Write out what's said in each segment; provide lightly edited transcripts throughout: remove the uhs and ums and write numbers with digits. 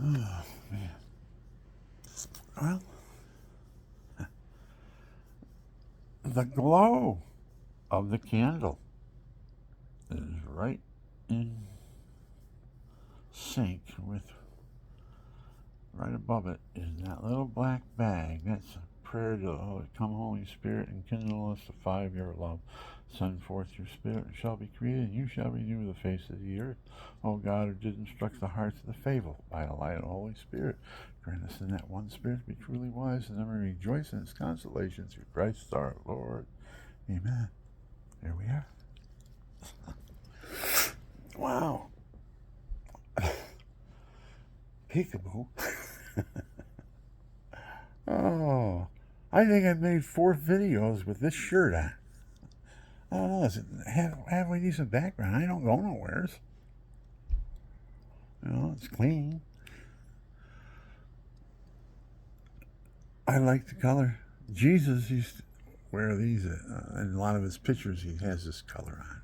Oh, man. Well, the glow of the candle is right in sync with, right above it is that little black bag. That's a prayer to come, Holy Spirit, and kindle us the fire of your love. Send forth your Spirit, and shall be created, and you shall renew the face of the earth. O God, who did instruct the hearts of the faithful by the light of the Holy Spirit, grant us in that one Spirit to be truly wise, and ever rejoice in its consolation through Christ our Lord. Amen. There we are. Wow. Peekaboo. Oh, I think I've made 4 videos with this shirt on. I don't know, is it halfway decent background? I don't go nowheres. You know, it's clean. I like the color. Jesus used to wear these in a lot of his pictures. He has this color on.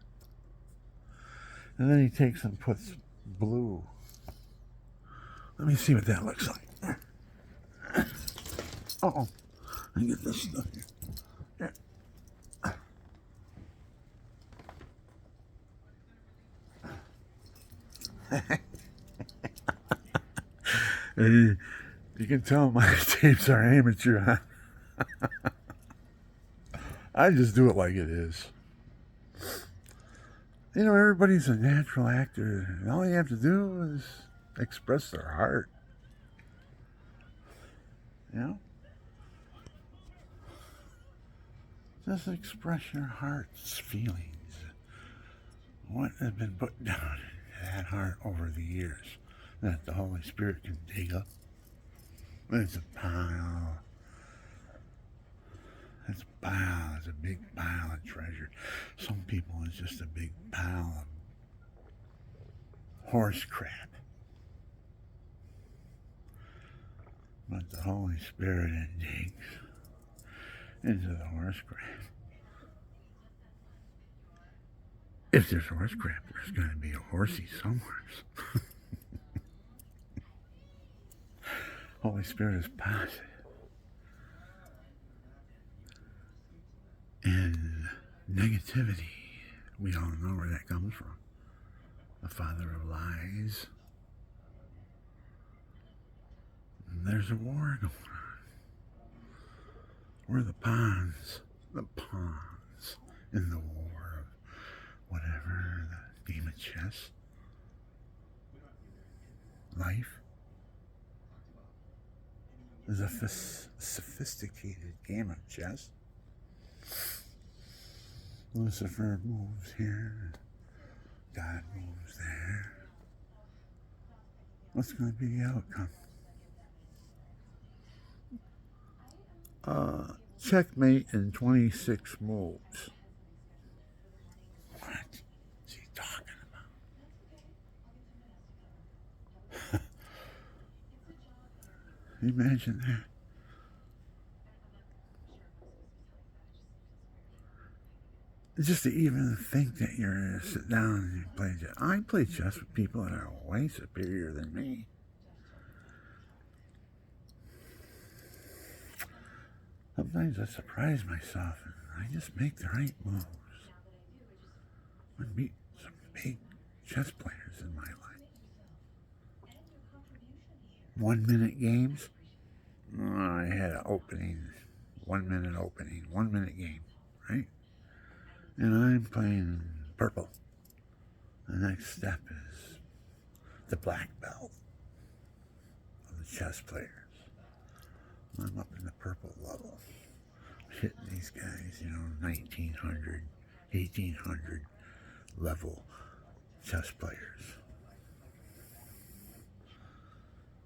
And then he takes and puts blue. Let me see what that looks like. Uh-oh. Let me get this stuff here. You can tell my tapes are amateur, huh? I just do it like it is. You know, everybody's a natural actor, and all you have to do is express their heart. You know? Just express your heart's feelings. What has been put down in that heart over the years that the Holy Spirit can dig up. It's a pile. It's a pile. It's a big pile of treasure. Some people, it's just a big pile of horse crap. But the Holy Spirit, it digs into the horse crap. If there's horse crap, there's going to be a horsey somewhere. Holy Spirit is positive. And negativity, we all know where that comes from. The father of lies. And there's a war going on. We're the pawns in the war of whatever, the game of chess. Life is a sophisticated game of chess. Lucifer moves here, God moves there. What's going to be the outcome? Checkmate in 26 moves. What is he talking about? Imagine that. Just to even think that you're going to sit down and play chess. I play chess with people that are way superior than me. Sometimes I surprise myself and I just make the right moves. I meet some big chess players in my life. 1 minute games. I had an opening, 1 minute opening, 1 minute game, right? And I'm playing purple. The next step is the black belt of the chess players. I'm up in the purple level, hitting these guys, 1900, 1800 level chess players.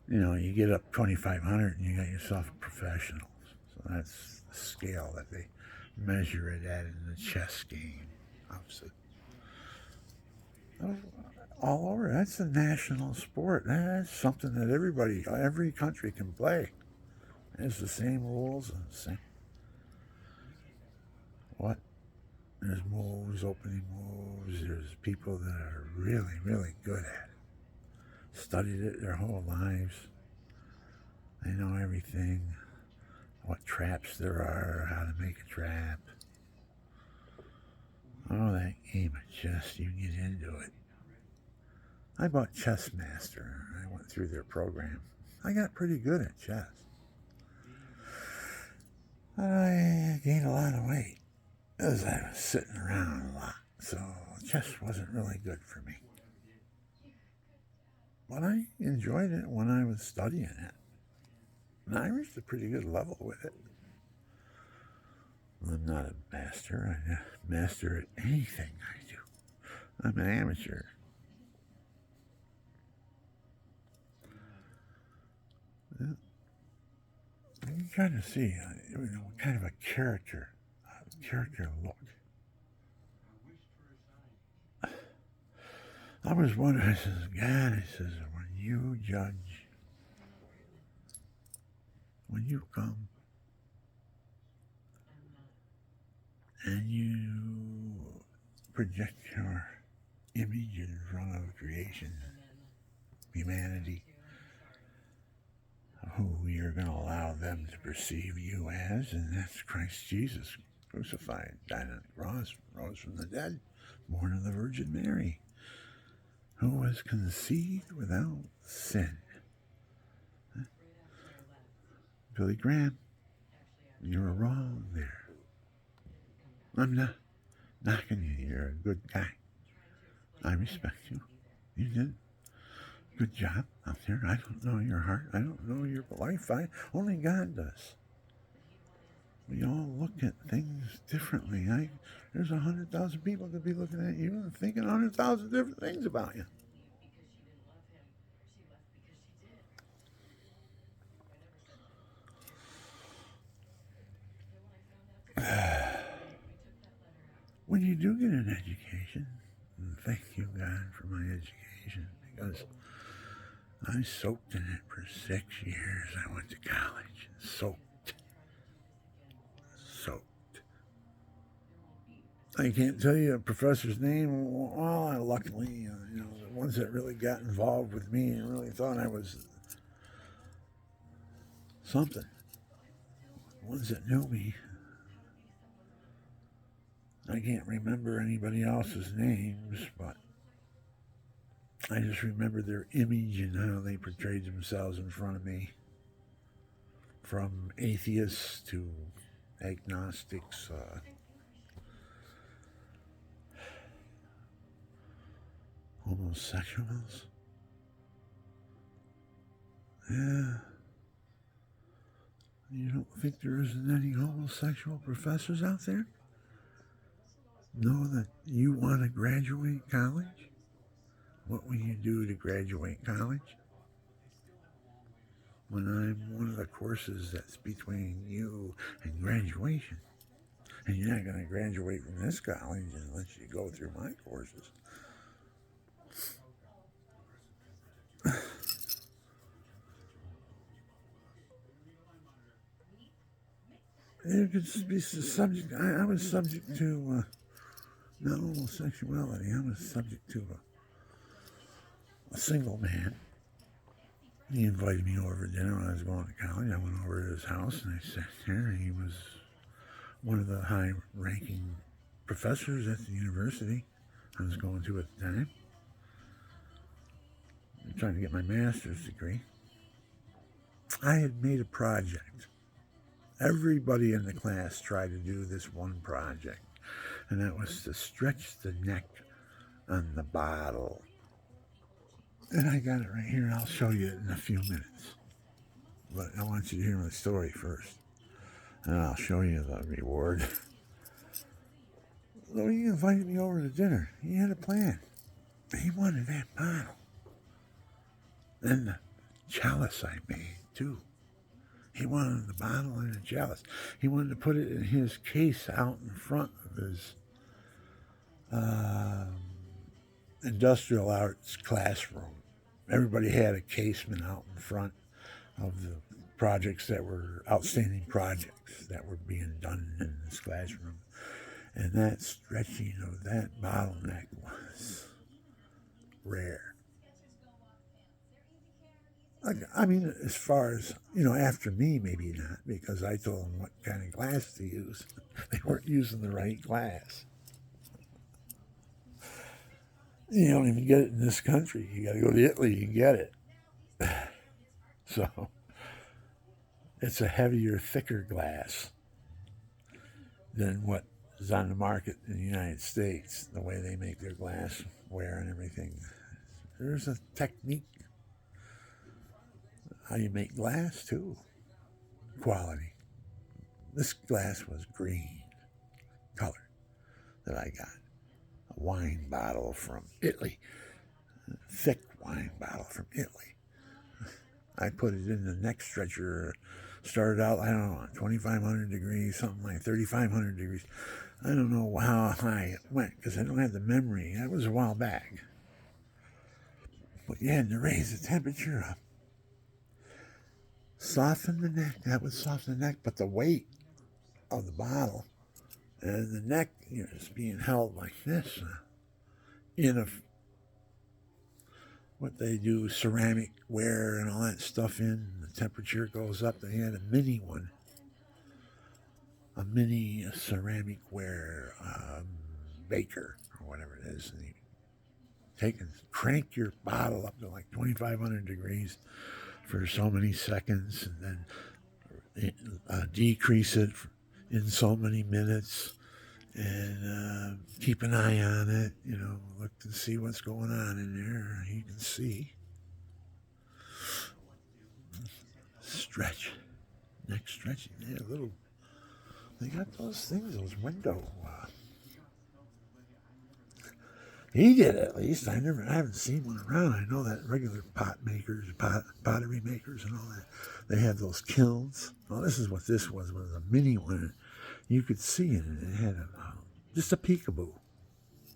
You get up 2500 and you got yourself a professional. So that's the scale that they measure it at in the chess game. Obviously. All over. That's a national sport. That's something that every country can play. It's the same rules and the same. What? There's moves, opening moves. There's people that are really, really good at it. studied it their whole lives. They know everything, what traps there are, how to make a trap. Oh, that game of chess, you get into it. I bought Chess Master. I went through their program. I got pretty good at chess. I gained a lot of weight as I was sitting around a lot, so chess wasn't really good for me. But I enjoyed it when I was studying it. And I reached a pretty good level with it. I'm not a master. I'm a master at anything I do. I'm an amateur. I'm trying to see, what kind of a character look. I was wondering, I says, God, I says, when you judge, when you come and you project your image in front of creation, humanity, who you're going to allow them to perceive you as, and that's Christ Jesus, crucified, died on the cross, rose from the dead, born of the Virgin Mary, who was conceived without sin. Billy Graham, you were wrong there. I'm not knocking you. You're a good guy. I respect you. You did a good job out there. I don't know your heart. I don't know your life. Only God does. We all look at things differently. There's 100,000 people could be looking at you and thinking 100,000 different things about you. When you do get an education, and thank you, God, for my education, because I soaked in it for 6 years. I went to college and soaked. I can't tell you a professor's name. Well, luckily, the ones that really got involved with me and really thought I was something, the ones that knew me, I can't remember anybody else's names, but I just remember their image and how they portrayed themselves in front of me. From atheists to agnostics, homosexuals. Yeah. You don't think there isn't any homosexual professors out there? Know that you want to graduate college? What will you do to graduate college? When I'm one of the courses that's between you and graduation, and you're not going to graduate from this college unless you go through my courses. It could be subject. I was subject to not homosexuality. I was subject to a single man. He invited me over to dinner when I was going to college. I went over to his house and I sat there. He was one of the high-ranking professors at the university I was going to at the time. I'm trying to get my master's degree. I had made a project. Everybody in the class tried to do this one project, and that was to stretch the neck on the bottle. And I got it right here, and I'll show you it in a few minutes. But I want you to hear my story first, and I'll show you the reward. So he invited me over to dinner. He had a plan. He wanted that bottle. And the chalice I made, too. He wanted the bottle and the chalice. He wanted to put it in his case out in front of his industrial arts classroom. Everybody had a casement out in front of the projects that were outstanding projects that were being done in this classroom. And that stretching of that bottleneck was rare. I mean, as far as, after me, maybe not, because I told them what kind of glass to use. They weren't using the right glass. You don't even get it in this country. You got to go to Italy and get it. So it's a heavier, thicker glass than what is on the market in the United States, the way they make their glassware and everything. There's a technique how you make glass, too. Quality. This glass was green color that I got. A wine bottle from Italy. A thick wine bottle from Italy. I put it in the neck stretcher. Started out, I don't know, 2,500 degrees, something like 3,500 degrees. I don't know how high it went because I don't have the memory. That was a while back. But you had to raise the temperature up. Soften the neck. That would soften the neck, but the weight of the bottle and the neck is being held like this in a what they do, ceramic ware and all that stuff in. The temperature goes up. They had a mini one, a mini ceramic ware baker or whatever it is. And you crank your bottle up to like 2,500 degrees for so many seconds, and then decrease it in so many minutes, and keep an eye on it. Look to see what's going on in there. You can see. Stretch, neck stretching. Yeah, They got those things, those window. He did at least. I haven't seen one around. I know that regular pottery makers, and all that. They have those kilns. Well, this is what this was a mini one. You could see it. It had just a peekaboo.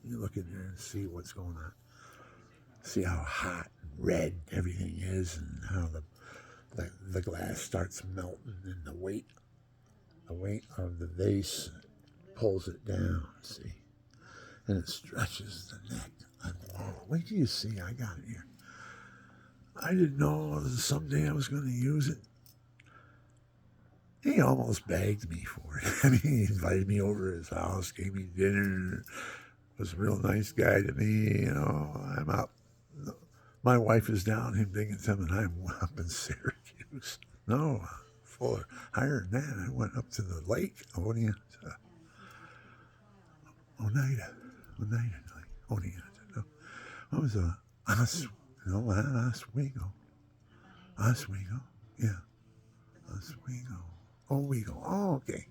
You look in there and see what's going on. See how hot and red everything is, and how the glass starts melting, and the weight of the vase pulls it down. See, and it stretches the neck. Wait till you see. I got it here. I didn't know someday I was going to use it. He almost begged me for it. I mean, he invited me over to his house, gave me dinner, was a real nice guy to me. I'm out. My wife is down in Binghamton, and I'm up in Syracuse. No, higher than that. I went up to the lake, Oneida. No, I was Oswego. Yeah, Oswego. Owego. Oh, okay.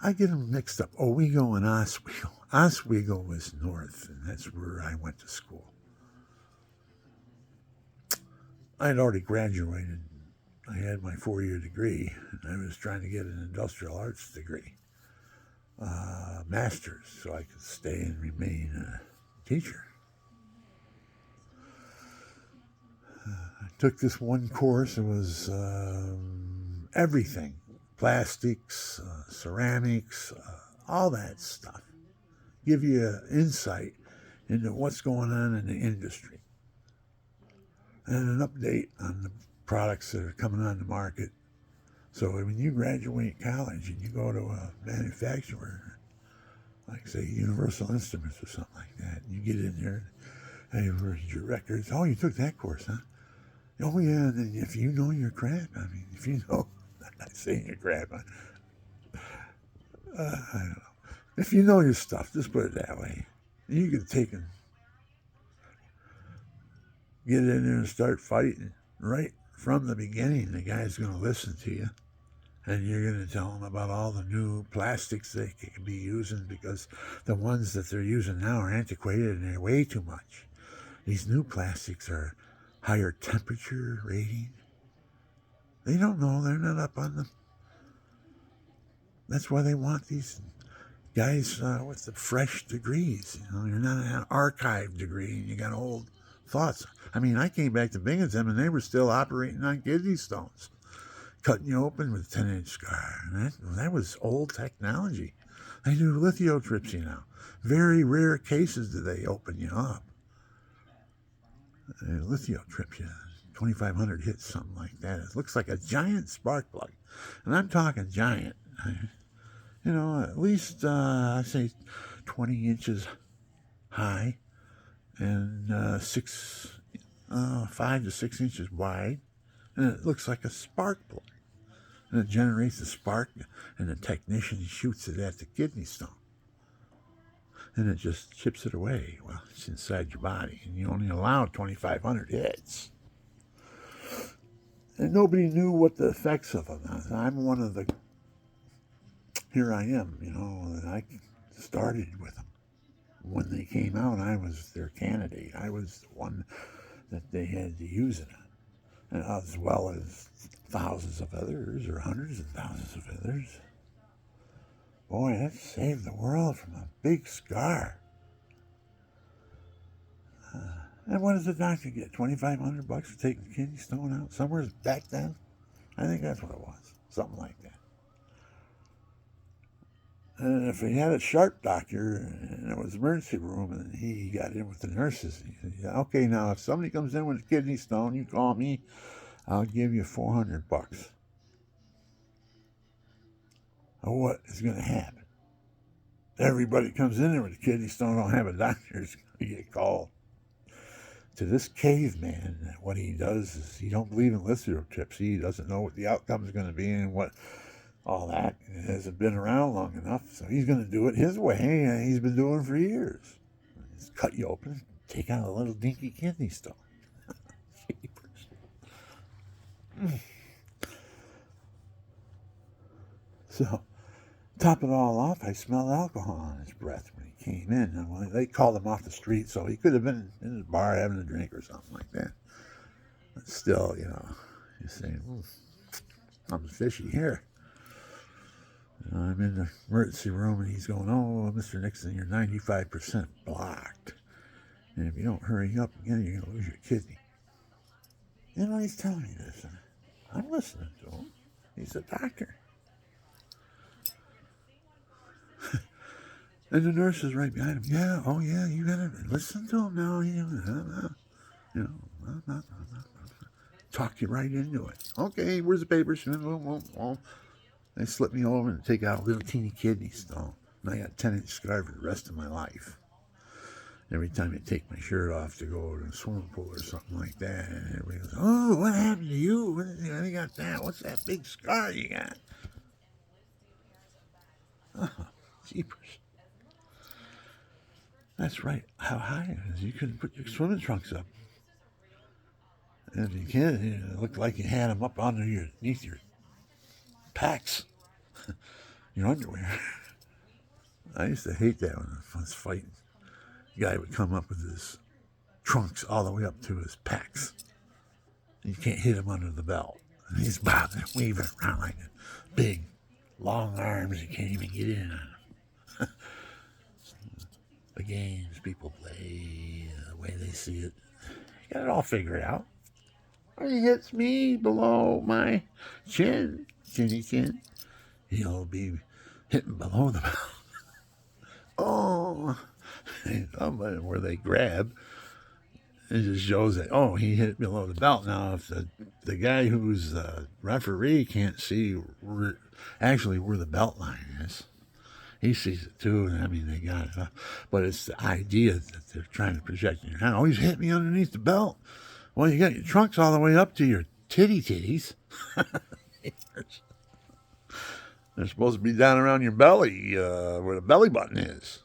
I get them mixed up. Owego and Oswego. Oswego was north, and that's where I went to school. I had already graduated. I had my 4-year degree, and I was trying to get an industrial arts degree, master's, so I could stay and remain a teacher. I took this one course. It was everything. Plastics, ceramics, all that stuff. Give you insight into what's going on in the industry. And an update on the products that are coming on the market. So when you graduate college and you go to a manufacturer, like say Universal Instruments or something like that, and you get in there, and where's your records? Oh, you took that course, huh? Oh yeah, and then if you know your crap, if you know, I'm not saying your crap, I don't know. If you know your stuff, just put it that way. You can take and get in there and start fighting right from the beginning. The guy's going to listen to you, and you're going to tell him about all the new plastics they can be using, because the ones that they're using now are antiquated and they're way too much. These new plastics are higher temperature rating. They don't know. They're not up on them. That's why they want these guys with the fresh degrees. You're not an archive degree and you got old thoughts. I came back to Binghamton and they were still operating on kidney stones, cutting you open with a 10-inch scar. And that was old technology. They do lithotripsy now. Very rare cases do they open you up. They lithotrip you, 2,500 hits, something like that. It looks like a giant spark plug. And I'm talking giant. At least, I say 20 inches high and 5 to 6 inches wide. And it looks like a spark plug. And it generates a spark, and the technician shoots it at the kidney stone. And it just chips it away. Well, it's inside your body, and you only allow 2,500 hits. And nobody knew what the effects of them are. I'm one of the... Here I am, and I started with them. When they came out, I was their candidate. I was the one that they had to use it on, as well as thousands of others, or hundreds of thousands of others. Boy, that saved the world from a big scar. And what does the doctor get? $2,500 for taking the kidney stone out? Somewhere back then? I think that's what it was. Something like that. And if he had a sharp doctor and it was emergency room and he got in with the nurses, he said, okay, now if somebody comes in with a kidney stone, you call me, I'll give you $400. Now what is going to happen? Everybody comes in there with a kidney stone, don't have a doctor, is going to get called. To this caveman, what he does is he don't believe in lithotripsy. He doesn't know what the outcome is going to be and what all that. It hasn't been around long enough, so he's going to do it his way, and he's been doing it for years. He's cut you open, take out a little dinky kidney stone. So, top it all off, I smelled alcohol on his breath when he came in. And they called him off the street, so he could have been in his bar having a drink or something like that. But still, you're saying, I'm fishy here. I'm in the emergency room, and he's going, oh, Mr. Nixon, you're 95% blocked. And if you don't hurry up again, you're going to lose your kidney. He's telling me this. And I'm listening to him. He's a doctor. And the nurse is right behind him. Yeah, oh yeah, you gotta listen to him now. Talk you right into it. Okay, where's the papers? They slip me over and take out a little teeny kidney stone. And I got a 10-inch scar for the rest of my life. Every time I take my shirt off to go to the swimming pool or something like that, and everybody goes, oh, what happened to you? You got that? What's that big scar you got? Oh, jeepers. That's right. How high it is. You couldn't put your swimming trunks up. And if you can, it looked like you had them up underneath your packs, your underwear. I used to hate that when I was fighting. The guy would come up with his trunks all the way up to his packs. You can't hit him under the belt. And he's waving around like a big, long arms. You can't even get in on them. The games people play, the way they see it, you got it all figured out. When he hits me below my chin, he'll be hitting below the belt. Oh, where they grab, it just shows that, oh, he hit below the belt. Now, if the guy who's the referee can't see where the belt line is, he sees it too, and I mean, they got it. But it's the idea that they're trying to project in your hand. Oh, he's hit me underneath the belt. Well, you got your trunks all the way up to your titties. They're supposed to be down around your belly, where the belly button is.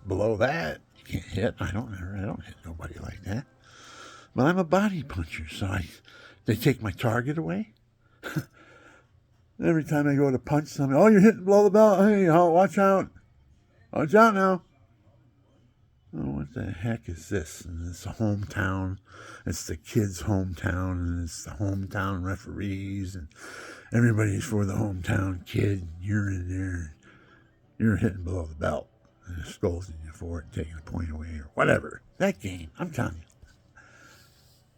Below that, you can't hit. I don't hit nobody like that. But I'm a body puncher, so they take my target away. Every time I go to punch somebody, oh, you're hitting below the belt. Hey, watch out. Watch out now. Oh, what the heck is this? And it's a hometown. It's the kid's hometown, and it's the hometown referees, and everybody's for the hometown kid. You're in there. You're hitting below the belt. And they're scolding you for it, taking a point away, or whatever. That game, I'm telling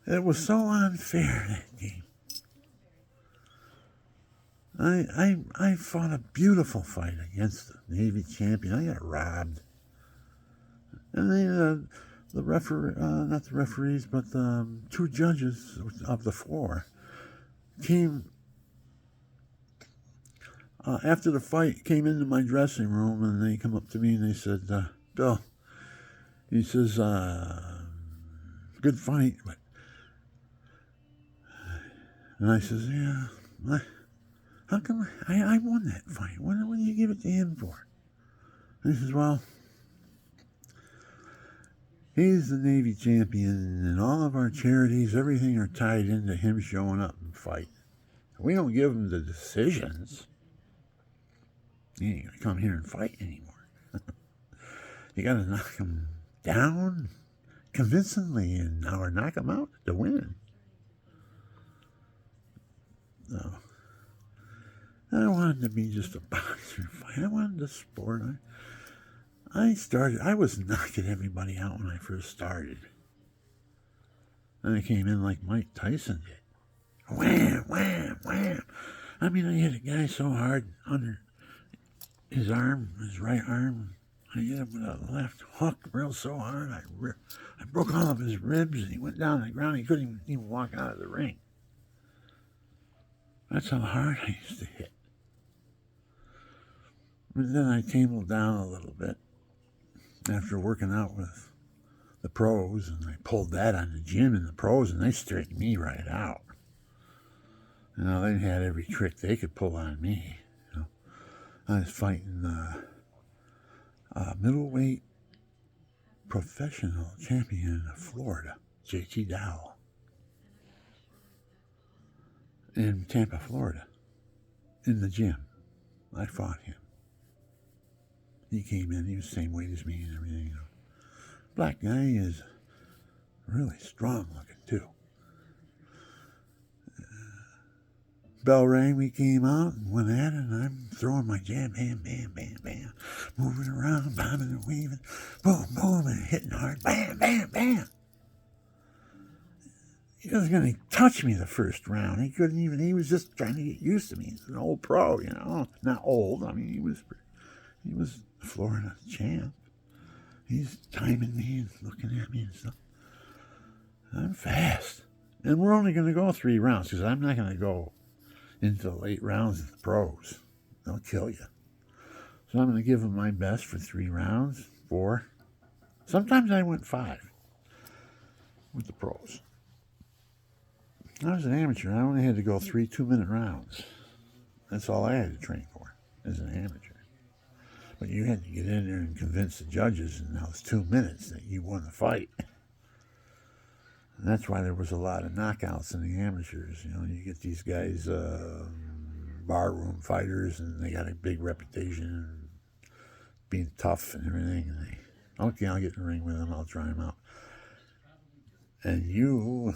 you. It was so unfair, that game. I fought a beautiful fight against the Navy champion. I got robbed. And then the not the referees, but the two judges of the floor came after the fight, came into my dressing room, and they come up to me and they said, Bill, he says, good fight, but, and I says, yeah, how come I won that fight? What did you give it to him for? And he says, well, he's the Navy champion, and all of our charities, everything are tied into him showing up and fight. We don't give him the decisions. He ain't gonna come here and fight anymore. You gotta knock him down convincingly or knock him out to win. No. I don't want it to be just a boxer fight. I wanted the sport. I was knocking everybody out when I first started. And I came in like Mike Tyson did. Wham, wham, wham. I mean, I hit a guy so hard under his arm, his right arm. I hit him with a left hook real so hard. I broke all of his ribs, and he went down on the ground. He couldn't even walk out of the ring. That's how hard I used to hit. But then I tamed down a little bit after working out with the pros, and I pulled that on the gym and the pros, and they straightened me right out. You know, they had every trick they could pull on me. You know, I was fighting middleweight professional champion of Florida, JT Dowell, in Tampa, Florida, in the gym. I fought him. He came in, he was the same weight as me and everything. You know. Black guy, is really strong looking too. Bell rang, we came out and went at it, and I'm throwing my jab, bam, bam, bam, bam, moving around, bobbing and weaving, boom, boom, and hitting hard, bam, bam, bam. He wasn't going to touch me the first round. He was just trying to get used to me. He's an old pro, you know, not old. I mean, he was the Florida champ. He's timing me and looking at me and stuff. I'm fast. And we're only going to go 3 rounds because I'm not going to go into the late rounds of the pros. They'll kill you. So I'm going to give them my best for 3 rounds, 4. Sometimes I went 5 with the pros. I was an amateur. I only had to go 3 2-minute rounds. That's all I had to train for as an amateur. But you had to get in there and convince the judges in those 2 minutes that you won the fight. And that's why there was a lot of knockouts in the amateurs. You know, you get these guys, barroom fighters, and they got a big reputation being tough and everything. And I'll get in the ring with them. I'll try them out. And you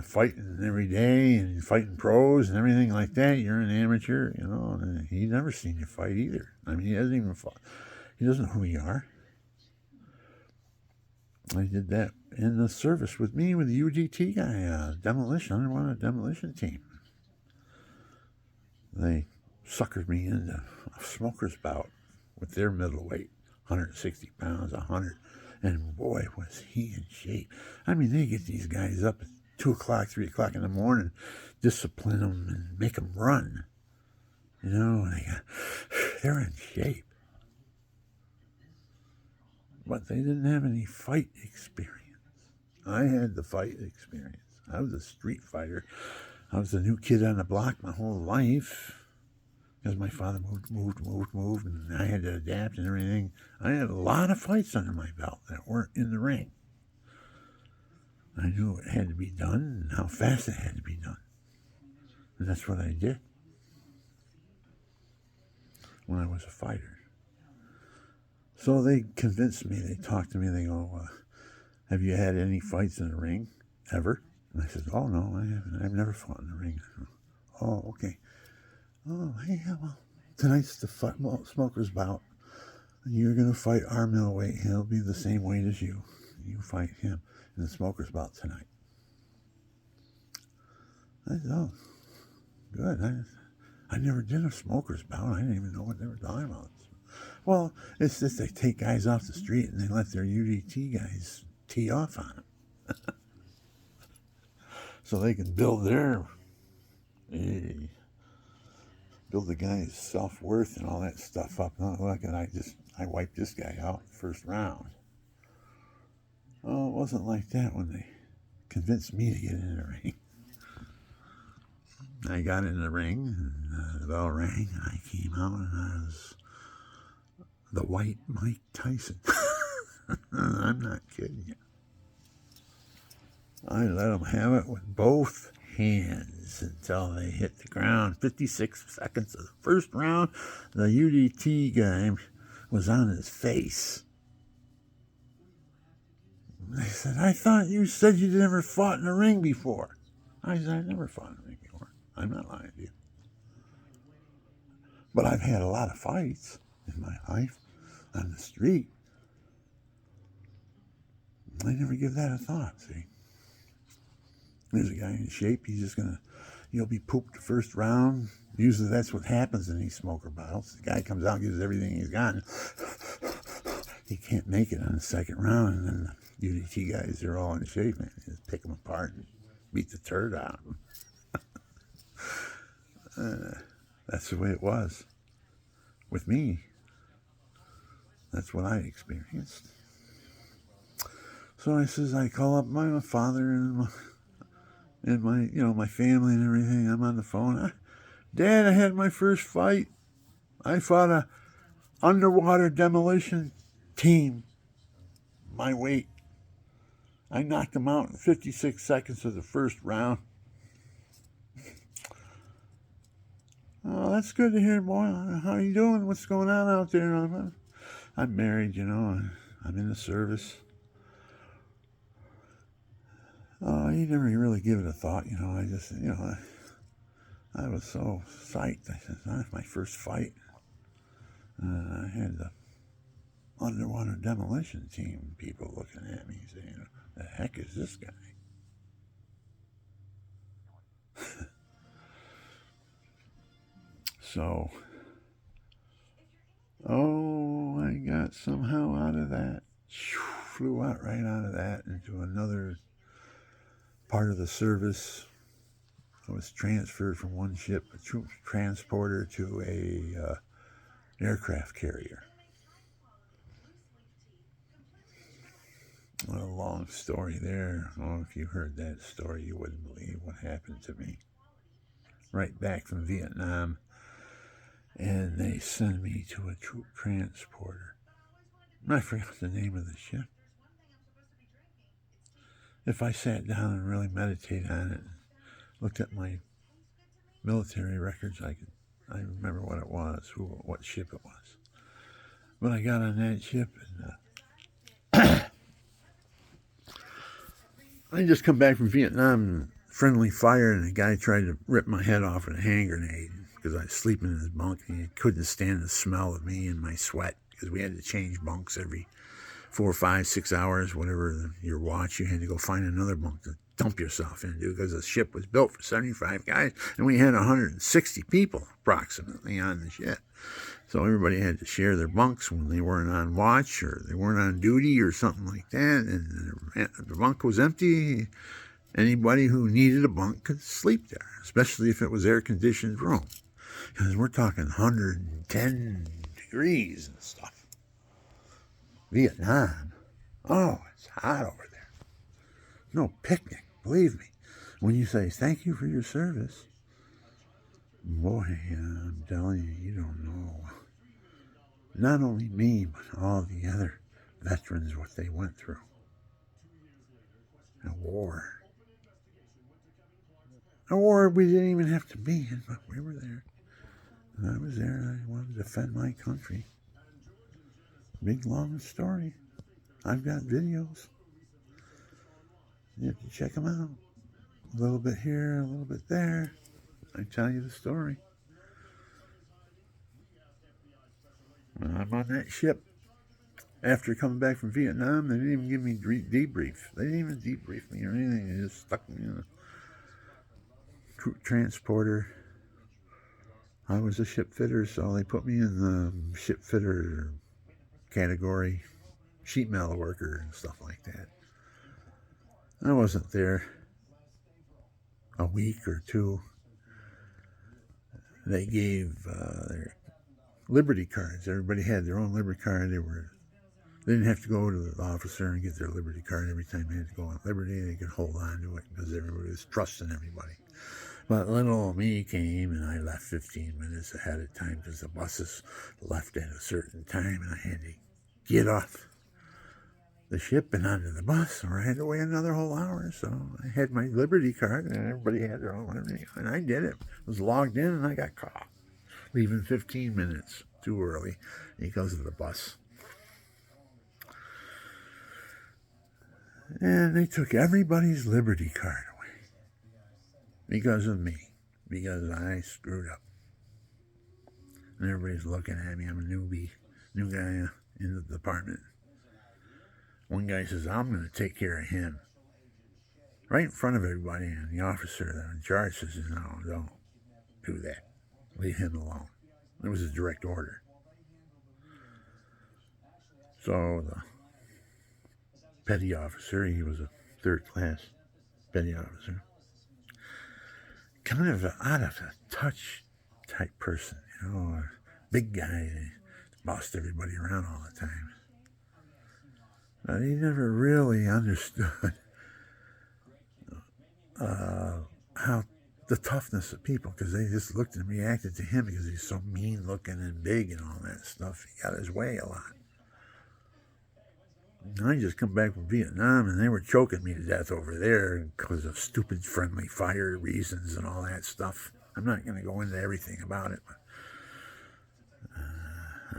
fighting every day and fighting pros and everything like that, you're an amateur, you know, and he's never seen you fight either. I mean, he hasn't even fought. He doesn't know who you are. I did that in the service with me with the UGT guy, demolition. I wanted a demolition team. They suckered me into a smoker's bout with their middleweight, 160 pounds, 100. And boy, was he in shape. I mean, they get these guys up at 2 o'clock, 3 o'clock in the morning, discipline them and make them run. You know, they're in shape. But they didn't have any fight experience. I had the fight experience. I was a street fighter. I was the new kid on the block my whole life. Because my father moved, and I had to adapt and everything. I had a lot of fights under my belt that weren't in the ring. I knew it had to be done and how fast it had to be done. And that's what I did when I was a fighter. So they convinced me, they talked to me, they go, have you had any fights in the ring, ever? And I said, oh, no, I haven't. I've never fought in the ring. Oh, okay. Oh, yeah, well, tonight's the smoker's bout. You're going to fight our middleweight. He'll be the same weight as you. You fight him in the smoker's bout tonight. I said, oh, good. I never did a smoker's bout. I didn't even know what they were talking about. Well, it's just they take guys off the street and they let their UDT guys tee off on them. So they can build their, build the guy's self-worth and all that stuff up. Oh, look, and I wiped this guy out first round. Oh, it wasn't like that when they convinced me to get in the ring. I got in the ring, and the bell rang, and I came out, and I was the white Mike Tyson. I'm not kidding you. I let them have it with both hands until they hit the ground. 56 seconds of the first round, the UDT guy was on his face. They said, I thought you said you never fought in a ring before. I said, I never fought in a ring before. I'm not lying to you. But I've had a lot of fights in my life on the street. I never give that a thought, see. There's a guy in shape, he'll be pooped the first round. Usually that's what happens in these smoker bottles. The guy comes out, gives everything he's got. He can't make it on the second round, and then the UDT guys, they're all in shape, man. You just pick them apart and beat the turd out of them. That's the way it was with me. That's what I experienced. So I call up my father and my family and everything. I'm on the phone. Dad, I had my first fight. I fought a underwater demolition team. My weight. I knocked them out in 56 seconds of the first round. Oh, that's good to hear, boy. How are you doing? What's going on out there? I'm married, I'm in the service. Oh, you never really give it a thought, I just, I was so psyched. I said, that's my first fight. I had the underwater demolition team people looking at me saying, the heck is this guy? So, I got somehow out of that. Flew out right out of that into another part of the service. I was transferred from one ship, a troop transporter, to a aircraft carrier. A long story there. Oh, if you heard that story, you wouldn't believe what happened to me. Right back from Vietnam, and they sent me to a troop transporter. I forgot the name of the ship. If I sat down and really meditated on it, and looked at my military records, I remember what it was, what ship it was. But I got on that ship, and I just come back from Vietnam, friendly fire, and a guy tried to rip my head off with a hand grenade because I was sleeping in his bunk, and he couldn't stand the smell of me and my sweat because we had to change bunks every 4, 5, 6 hours, whatever your watch. You had to go find another bunk to dump yourself into because the ship was built for 75 guys, and we had 160 people approximately on the ship. So everybody had to share their bunks when they weren't on watch or they weren't on duty or something like that. And the bunk was empty. Anybody who needed a bunk could sleep there, especially if it was air-conditioned room. Because we're talking 110 degrees and stuff. Vietnam. Oh, it's hot over there. No picnic, believe me. When you say, thank you for your service, boy, I'm telling you, you don't know. Not only me, but all the other veterans, what they went through. A war. A war we didn't even have to be in, but we were there. And I was there, I wanted to defend my country. Big, long story. I've got videos. You have to check them out. A little bit here, a little bit there. I tell you the story. When I'm on that ship, after coming back from Vietnam, they didn't even give me debrief. They didn't even debrief me or anything. They just stuck me in a troop transporter. I was a ship fitter, so they put me in the ship fitter category, sheet metal worker and stuff like that. I wasn't there a week or two. They gave their Liberty cards. Everybody had their own Liberty card. They didn't have to go to the officer and get their Liberty card every time they had to go on Liberty. They could hold on to it because everybody was trusting everybody. But little old me came, and I left 15 minutes ahead of time because the buses left at a certain time, and I had to get off the ship and onto the bus, or I had to wait another whole hour. So I had my Liberty card, and everybody had their own Liberty card, and I did it. I was logged in, and I got caught leaving 15 minutes too early because of the bus. And they took everybody's Liberty card away because of me, because I screwed up. And everybody's looking at me. I'm a newbie, new guy in the department. One guy says, I'm going to take care of him. Right in front of everybody, and the officer in charge says, no, don't do that. Leave him alone. It was a direct order. So the petty officer, he was a third class petty officer, kind of out of touch type person, a big guy, bossed everybody around all the time. But he never really understood how the toughness of people, because they just looked and reacted to him because he's so mean looking and big and all that stuff. He got his way a lot. And I just come back from Vietnam, and they were choking me to death over there because of stupid friendly fire reasons and all that stuff. I'm not going to go into everything about it, but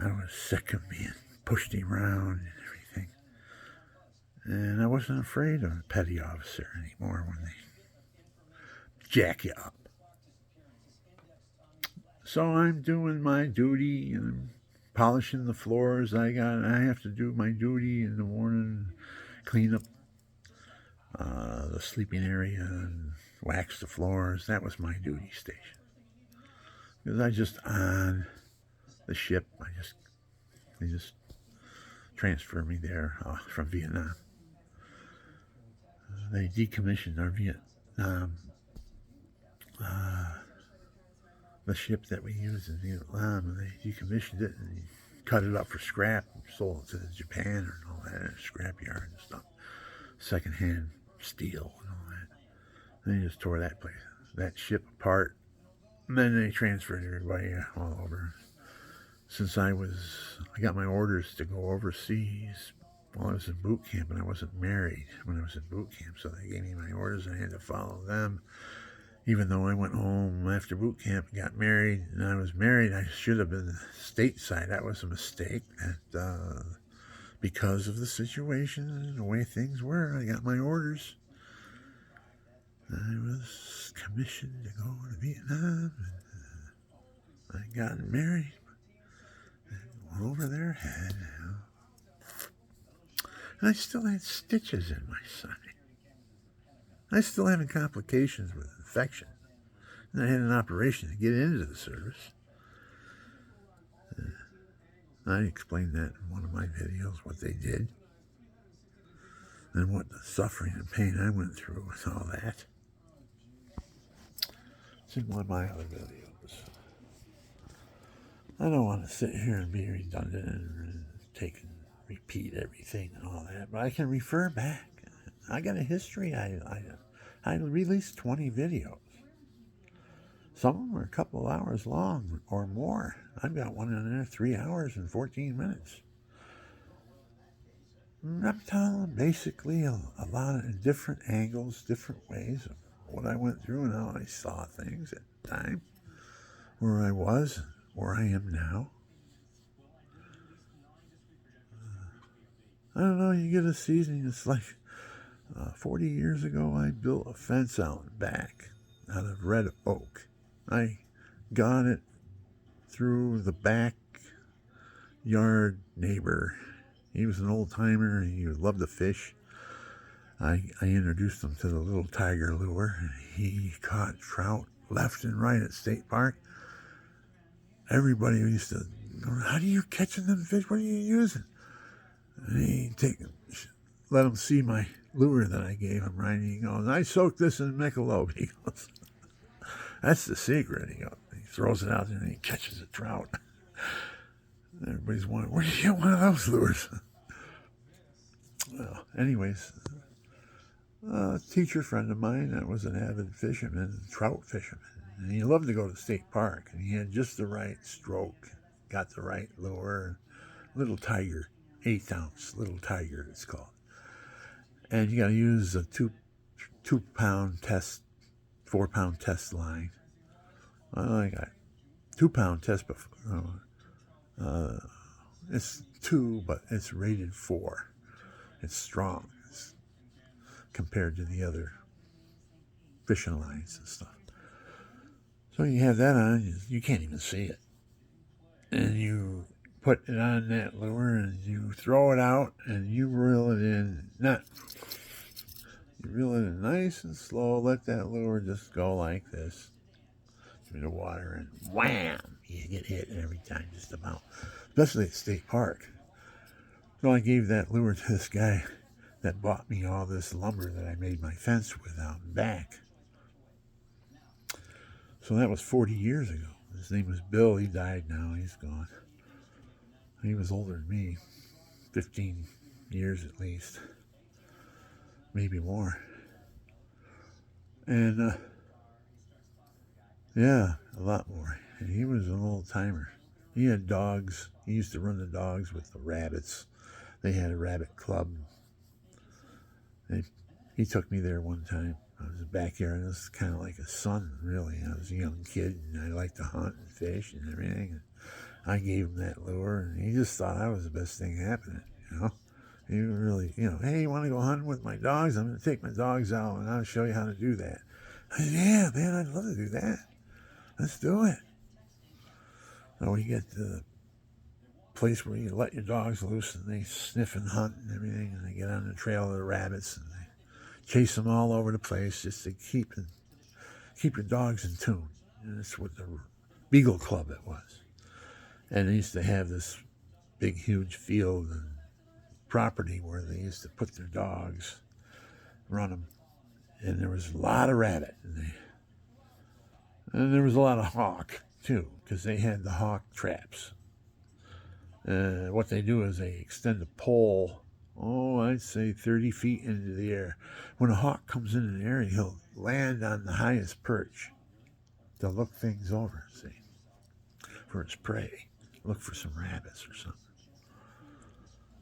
I was sick of being pushed around and everything. And I wasn't afraid of a petty officer anymore when they jack you up. So I'm doing my duty, and I'm polishing the floors. I have to do my duty in the morning, clean up the sleeping area and wax the floors. That was my duty station. Because I just on the ship, they just transferred me there from Vietnam. They decommissioned our Vietnam, the ship that we used in Vietnam, and they decommissioned it and cut it up for scrap and sold it to Japan and all that, scrapyard and stuff, secondhand steel and all that. And they just tore that ship apart, and then they transferred everybody all over. Since I got my orders to go overseas while I was in boot camp, and I wasn't married when I was in boot camp, so they gave me my orders and I had to follow them. Even though I went home after boot camp and got married, and I was married, I should have been stateside. That was a mistake. That because of the situation and the way things were, I got my orders. I was commissioned to go to Vietnam, and I got married. And went over their head. And I still had stitches in my side. I still having complications with infection. And I had an operation to get into the service. I explained that in one of my videos, what they did. And what the suffering and pain I went through with all that. It's in one of my other videos. I don't want to sit here and be redundant and repeat everything and all that, but I can refer back. I got a history. I released 20 videos. Some of them are a couple of hours long or more. I've got one in there 3 hours and 14 minutes. And I'm telling basically a lot of different angles, different ways of what I went through and how I saw things at the time, where I was, where I am now. I don't know, you get a season, it's like 40 years ago I built a fence out back out of red oak. I got it through the backyard neighbor. He was an old timer, and he loved to fish. I introduced him to the little tiger lure, and he caught trout left and right at State Park. Everybody used to go, how do you catching them fish? What are you using? And he'd take let him see my lure that I gave him, right? And he goes, I soaked this in Michelob. He goes, that's the secret. He goes, he throws it out there and he catches a trout. Everybody's wondering, where did you get one of those lures? Well, anyways, a teacher friend of mine that was an avid fisherman, trout fisherman, and he loved to go to the state park, and he had just the right stroke, got the right lure, little tiger, 8th ounce, little tiger it's called. And you got to use a 2-pound test, 4-pound test line. Well, I got 2-pound test, but it's 2, but it's rated 4. It's strong compared to the other fishing lines and stuff. So you have that on, you can't even see it. And you put it on that lure and you throw it out and you reel it in, you reel it in nice and slow, let that lure just go like this through the water, and wham, you get hit every time just about, especially at State Park. So I gave that lure to this guy that bought me all this lumber that I made my fence with out and back. So that was 40 years ago. His name was Bill. He died now. He's gone. He was older than me, 15 years at least, maybe more. And yeah, a lot more. And he was an old timer. He had dogs. He used to run the dogs with the rabbits. They had a rabbit club. And he took me there one time. I was back here, and it was kind of like a son, really. I was a young kid, and I liked to hunt and fish and everything. And I gave him that lure, and he just thought I was the best thing happening, you know. He really, hey, you want to go hunting with my dogs? I'm going to take my dogs out, and I'll show you how to do that. I said, yeah, man, I'd love to do that. Let's do it. So we get to the place where you let your dogs loose, and they sniff and hunt and everything, and they get on the trail of the rabbits, and they chase them all over the place just to keep your dogs in tune. And that's what the Beagle Club it was. And they used to have this big, huge field and property where they used to put their dogs, run them. And there was a lot of rabbit. And there was a lot of hawk, too, because they had the hawk traps. What they do is they extend a pole, I'd say 30 feet into the air. When a hawk comes into the air, he'll land on the highest perch to look things over, see, for his prey. Look for some rabbits or something.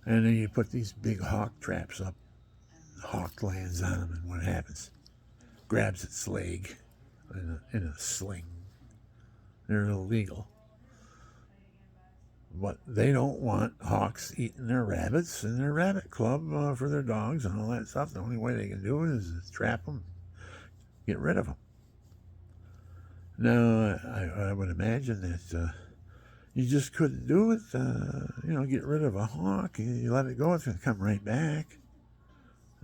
And then you put these big hawk traps up. The hawk lands on them, and what happens? Grabs its leg in a sling. They're illegal. But they don't want hawks eating their rabbits in their rabbit club for their dogs and all that stuff. The only way they can do it is to trap them, get rid of them. Now, I would imagine that you just couldn't do it, get rid of a hawk. You let it go, it's going to come right back.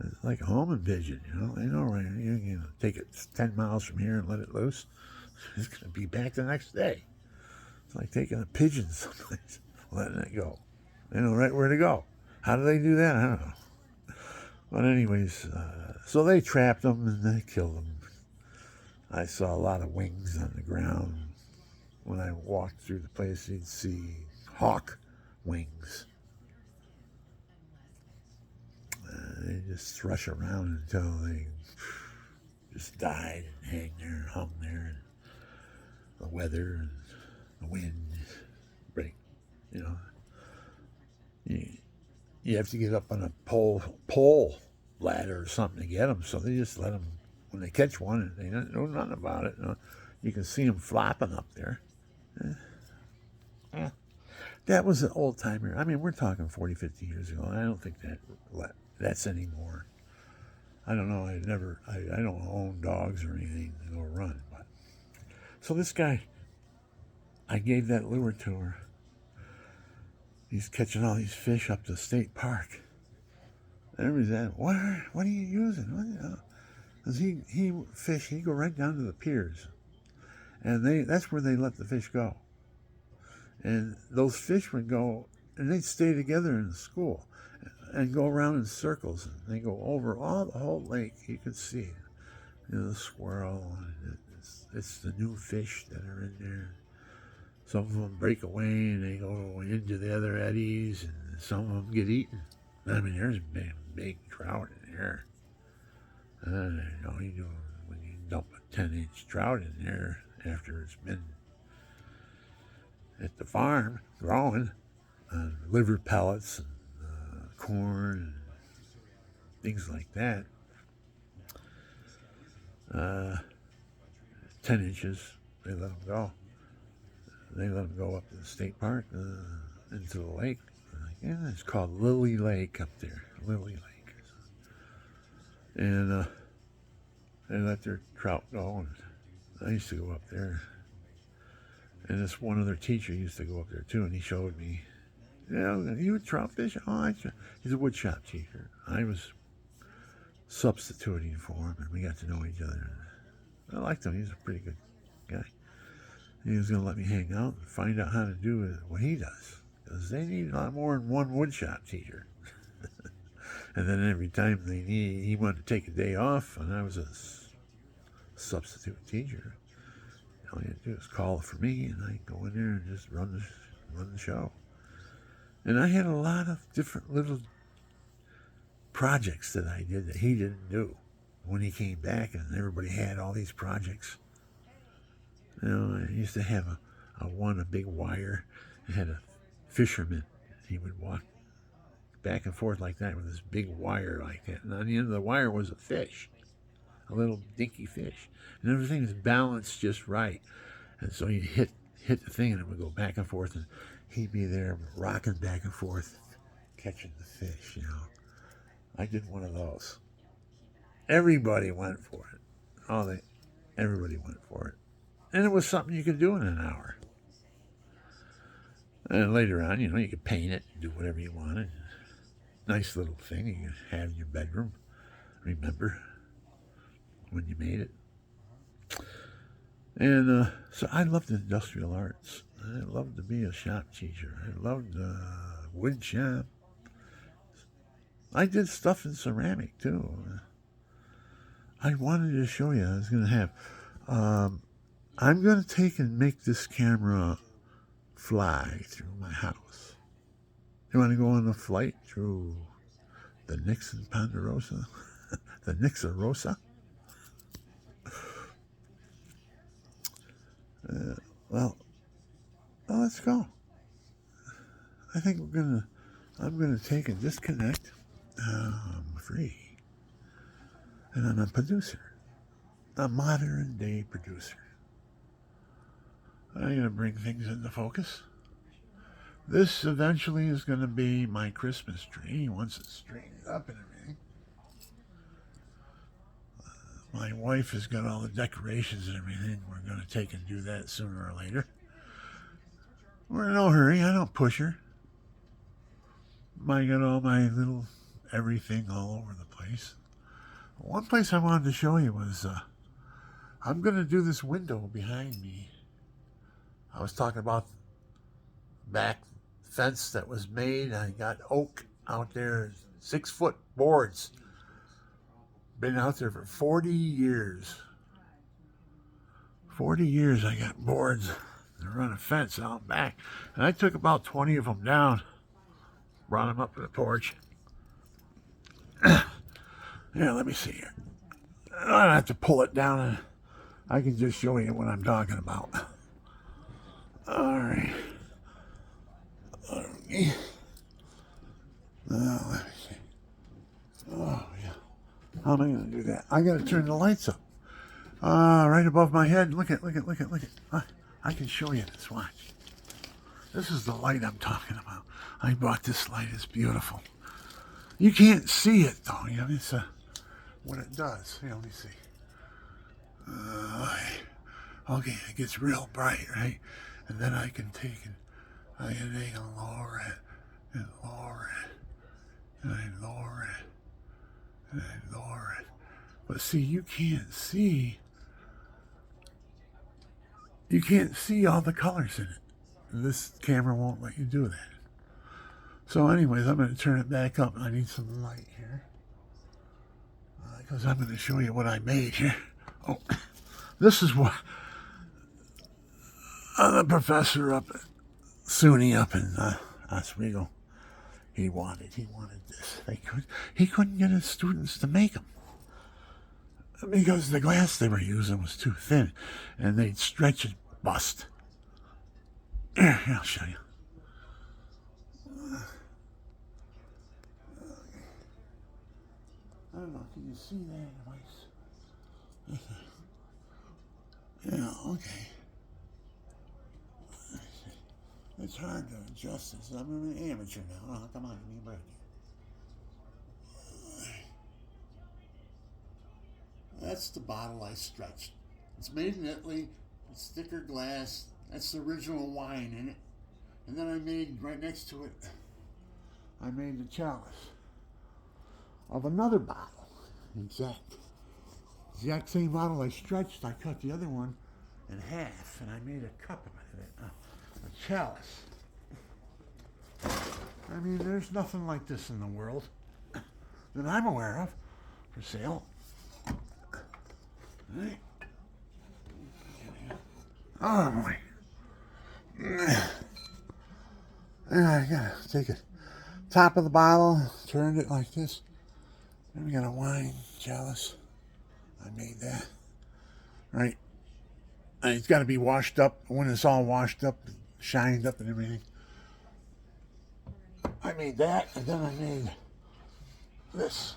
It's like a homing pigeon, right? You take it 10 miles from here and let it loose. It's going to be back the next day. It's like taking a pigeon someplace, letting it go. They know right where to go. How do they do that? I don't know. But anyways, so they trapped them and they killed them. I saw a lot of wings on the ground. When I walked through the place, you'd see hawk wings. They just thrush around until they just died and hung there. And the weather and the wind break, You have to get up on a pole ladder or something to get them. So they just let them, when they catch one, and they don't know nothing about it. You can see them flopping up there. That was an old timer. I mean, we're talking 40, 50 years ago. I don't think that's anymore. I don't know. I don't own dogs or anything to go run. But so this guy, I gave that lure to her. He's catching all these fish up the state park. Everybody's at, what are you using? Because he fish, he'd go right down to the piers. And that's where they let the fish go. And those fish would go, and they'd stay together in the school. and go around in circles. And they go over all the whole lake. You can see, the squirrel. And it's the new fish that are in there. Some of them break away and they go into the other eddies, and some of them get eaten. I mean, there's big trout in there. You do when you dump a 10-inch trout in there after it's been at the farm growing, liver pellets and corn and things like that. 10 inches, they let them go. They let them go up to the state park, into the lake. Yeah, it's called Lily Lake up there. Lily Lake. And they let their trout go. And I used to go up there. And this one other teacher used to go up there too, and he showed me, you a trout fish? Oh, he's a woodshop teacher. I was substituting for him, and we got to know each other. I liked him. He was a pretty good guy. He was going to let me hang out and find out how to do what he does, because they need a lot more than one woodshop teacher. And then every time he wanted to take a day off, and I was a substitute teacher, all you had to do is call for me, and I'd go in there and just run the show. And I had a lot of different little projects that I did that he didn't do. When he came back, and everybody had all these projects. I used to have a big wire. It had a fisherman. He would walk back and forth like that with this big wire like that. And on the end of the wire was a fish, a little dinky fish. And everything was balanced just right. And so he'd hit the thing, and it would go back and forth, and he'd be there rocking back and forth, catching the fish, I did one of those. Everybody went for it. Everybody went for it. And it was something you could do in an hour. And later on, you could paint it, do whatever you wanted. Nice little thing you could have in your bedroom. Remember when you made it. And so I loved industrial arts. I loved to be a shop teacher. I loved wood shop. I did stuff in ceramic too. I wanted to show you. I was going to have. I'm going to take and make this camera fly through my house. You want to go on a flight through the Ponderosa? The Nixarosa? Well, let's go. I think I'm going to take and disconnect. I'm free. And I'm a producer. A modern day producer. I'm going to bring things into focus. This eventually is going to be my Christmas tree once it's straightened up and everything. My wife has got all the decorations and everything. We're going to take and do that sooner or later. We're in no hurry. I don't push her. I got all my little everything all over the place. One place I wanted to show you was I'm going to do this window behind me. I was talking about back fence that was made. I got oak out there, 6-foot boards. Been out there for 40 years. 40 years I got boards to run a fence out back. And I took about 20 of them down, brought them up to the porch. Here, let me see here. I don't have to pull it down, and I can just show you what I'm talking about. All right. Okay. Let me see. Oh, yeah. How am I going to do that? I got to turn the lights up. Right above my head. Look at. I can show you this. Watch. This is the light I'm talking about. I bought this light. It's beautiful. You can't see it, though. It's what it does. Let me see. Okay, it gets real bright, right? And then I can take it. I can lower it, and lower it, and I lower it, and I lower it. But see, you can't see all the colors in it. This camera won't let you do that. So anyways, I'm going to turn it back up. I need some light here. Because I'm going to show you what I made here. Oh, this is what the professor up at SUNY up in Oswego, he wanted this. He couldn't get his students to make them because the glass they were using was too thin, and they'd stretch it, bust. Here, I'll show you. I don't know. Can you see that? Yeah. Okay. It's hard to adjust this. I'm an amateur now. Oh, come on, give me a break. That's the bottle I stretched. It's made in Italy. It's thicker glass. That's the original wine in it. And then I made, right next to it, I made the chalice of another bottle. Exact same bottle I stretched. I cut the other one in half, and I made a cup out of it. A chalice. I mean, there's nothing like this in the world that I'm aware of for sale. Right. Oh boy. And I gotta take it. Top of the bottle, turned it like this. Then we got a wine chalice. I made that. Right. And it's got to be washed up. When it's all washed up, shined up and everything. I made that, and then I made this.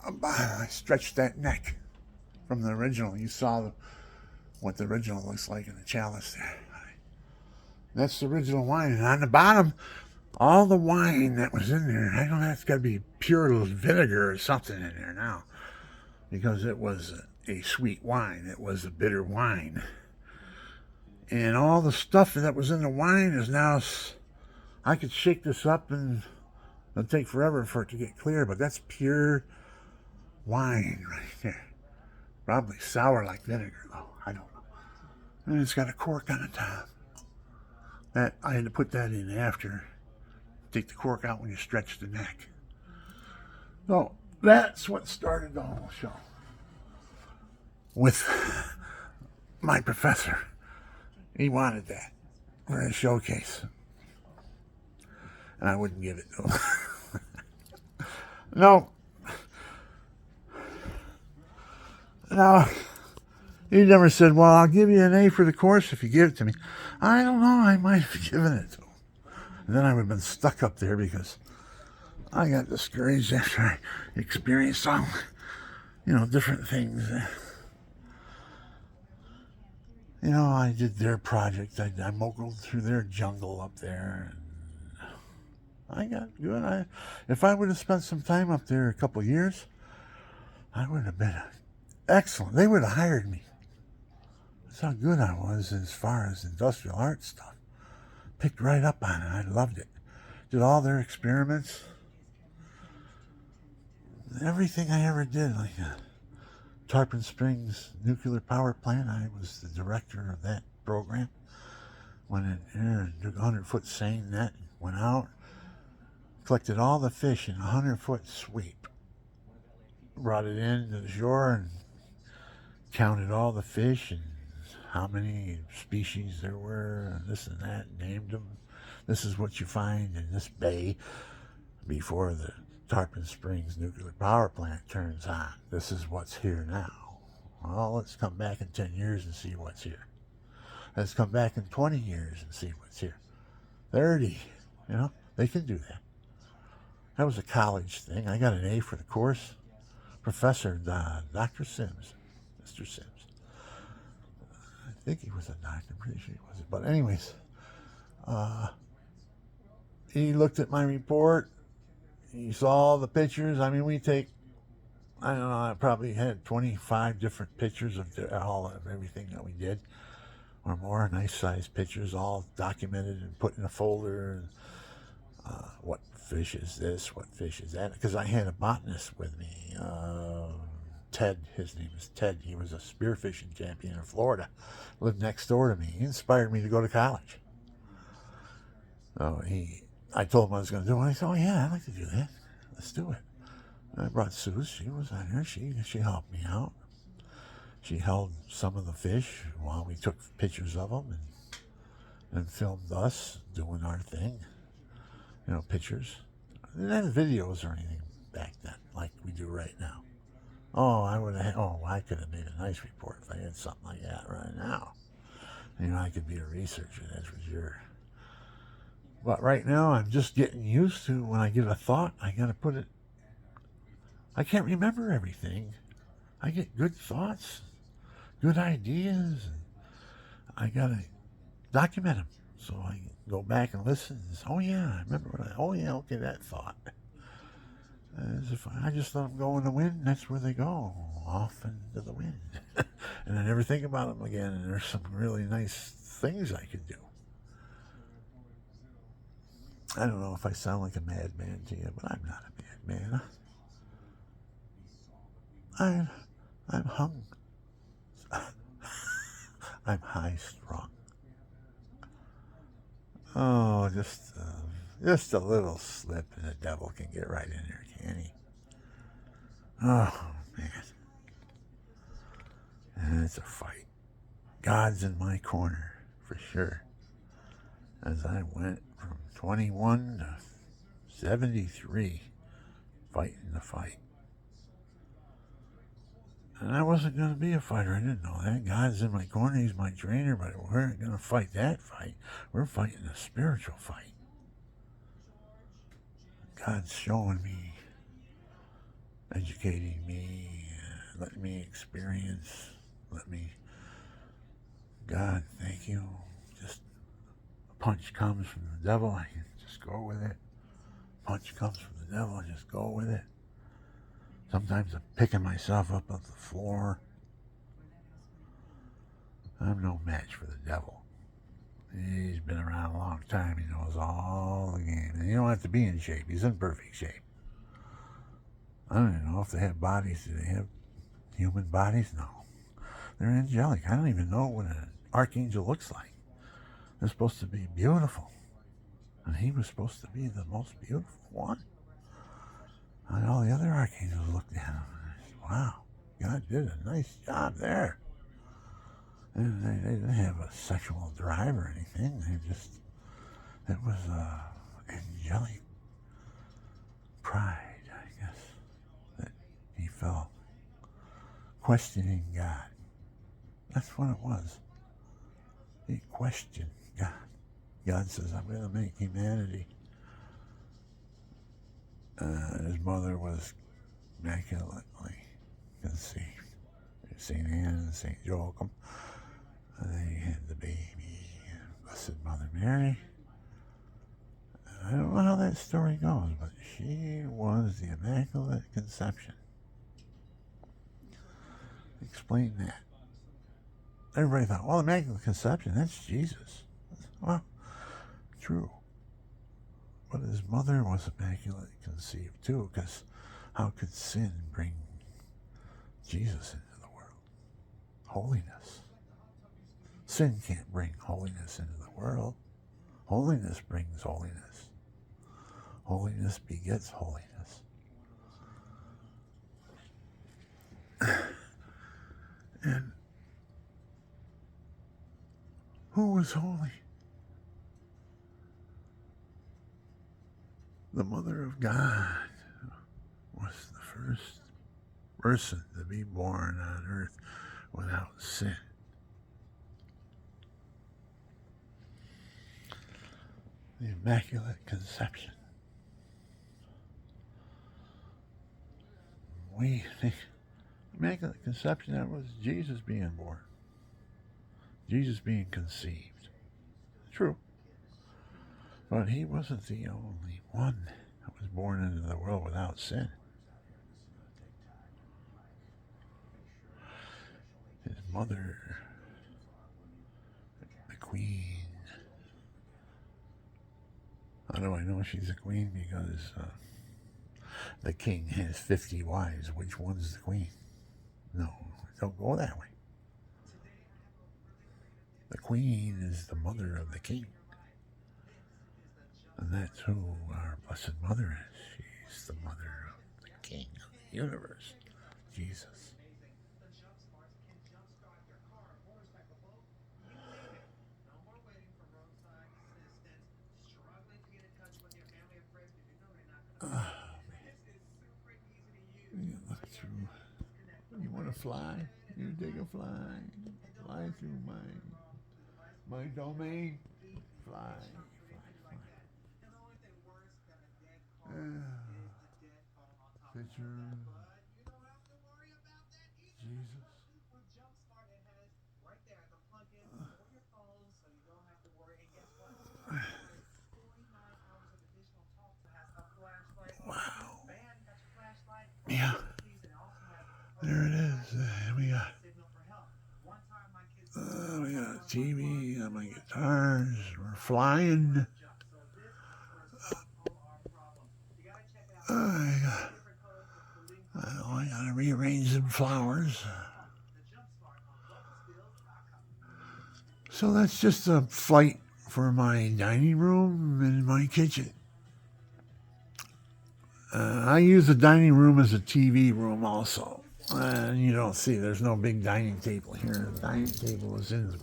I stretched that neck from the original. You saw what the original looks like in the chalice there. That's the original wine. And on the bottom, all the wine that was in there, I don't know, it's got to be pure vinegar or something in there now. Because it was a sweet wine. It was a bitter wine. And all the stuff that was in the wine is now, I could shake this up and it'll take forever for it to get clear, but that's pure wine right there. Probably sour like vinegar though, I don't know. And it's got a cork on the top. That I had to put that in after. Take the cork out when you stretch the neck. So that's what started the whole show. With my professor. He wanted that for a showcase. And I wouldn't give it to him. No, he never said, well, I'll give you an A for the course if you give it to me. I don't know, I might have given it to him. And then I would have been stuck up there because I got discouraged after I experienced all, different things. I did their project. I moguled through their jungle up there. And I got good. If I would have spent some time up there a couple of years, I would have been excellent. They would have hired me. That's how good I was as far as industrial art stuff. Picked right up on it. I loved it. Did all their experiments. Everything I ever did, like Tarpon Springs nuclear power plant. I was the director of that program. When it 100-foot seine net went out, collected all the fish in a 100-foot sweep, brought it in to the shore and counted all the fish and how many species there were, and this and that, named them. This is what you find in this bay before the Tarpon Springs nuclear power plant turns on. This is what's here now. Well, let's come back in 10 years and see what's here. Let's come back in 20 years and see what's here. 30, they can do that. That was a college thing. I got an A for the course. Professor Dr. Sims, Mr. Sims. I think he was a doctor. I'm pretty sure he was. But anyways, he looked at my report. He saw the pictures. I mean, we take, I don't know, I probably had 25 different pictures of all of everything that we did, or more, nice sized pictures, all documented and put in a folder. What fish is this? What fish is that? Because I had a botanist with me, Ted. His name is Ted. He was a spearfishing champion in Florida. Lived next door to me. He inspired me to go to college. So I told him I was going to do it. I said, oh yeah, I'd like to do that. Let's do it. And I brought Suze. She was on there. She helped me out. She held some of the fish while we took pictures of them and filmed us doing our thing. Pictures. They didn't have videos or anything back then like we do right now. Oh, I could have made a nice report if I had something like that right now. I could be a researcher, that's for sure. But right now, I'm just getting used to when I get a thought, I gotta put it. I can't remember everything. I get good thoughts, good ideas, and I gotta document them. So I go back and listen. And say, oh yeah, I remember oh yeah, okay, that thought. As if I just let them go in the wind, that's where they go, off into the wind. And I never think about them again, and there's some really nice things I could do. I don't know if I sound like a madman to you, but I'm not a madman. I'm hung. I'm high strung. Oh, just a little slip and the devil can get right in there, can he? Oh, man. And it's a fight. God's in my corner, for sure. As I went from 21 to 73, fighting the fight. And I wasn't going to be a fighter. I didn't know that. God's in my corner. He's my trainer, but we're going to fight that fight. We're fighting a spiritual fight. God's showing me, educating me, letting me experience, God, thank you. Just a punch comes from the devil, I can just go with it. Punch comes from the devil, I just go with it. Sometimes I'm picking myself up off the floor. I'm no match for the devil. He's been around a long time. He knows all the game. And you don't have to be in shape. He's in perfect shape. I don't even know if they have bodies. Do they have human bodies? No. They're angelic. I don't even know what an archangel looks like. They're supposed to be beautiful. And he was supposed to be the most beautiful one. And all the other archangels looked at him and said, wow, God did a nice job there. And they didn't have a sexual drive or anything. It was angelic pride, I guess, that he felt questioning God. That's what it was. He questioned God. God says, I'm going to make humanity. His mother was immaculately conceived. St. Anne and St. Joachim. They had the baby, Blessed Mother Mary. I don't know how that story goes, but she was the Immaculate Conception. Explain that. Everybody thought, well, Immaculate Conception, that's Jesus. Well, true. But his mother was immaculate conceived too, because how could sin bring Jesus into the world? Holiness. Sin can't bring holiness into the world. Holiness brings holiness. Holiness begets holiness. And who was holy? The Mother of God was the first person to be born on earth without sin. The Immaculate Conception. We think Immaculate Conception, that was Jesus being born. Jesus being conceived. True. But he wasn't the only one that was born into the world without sin. His mother, the queen. How do I know she's a queen? Because the king has 50 wives. Which one's the queen? No, don't go that way. The queen is the mother of the king. And that's who our Blessed Mother is. She's the mother of the King of the universe, Jesus. Look through. You want to fly? You take a fly. Fly through my domain. Fly. Picture. Jesus. Wow. Yeah. There it is. We got a TV, got my guitars. We're flying. I gotta rearrange some flowers. So that's just a flight for my dining room and my kitchen. I use the dining room as a TV room also. And you don't see, there's no big dining table here. The dining table is in the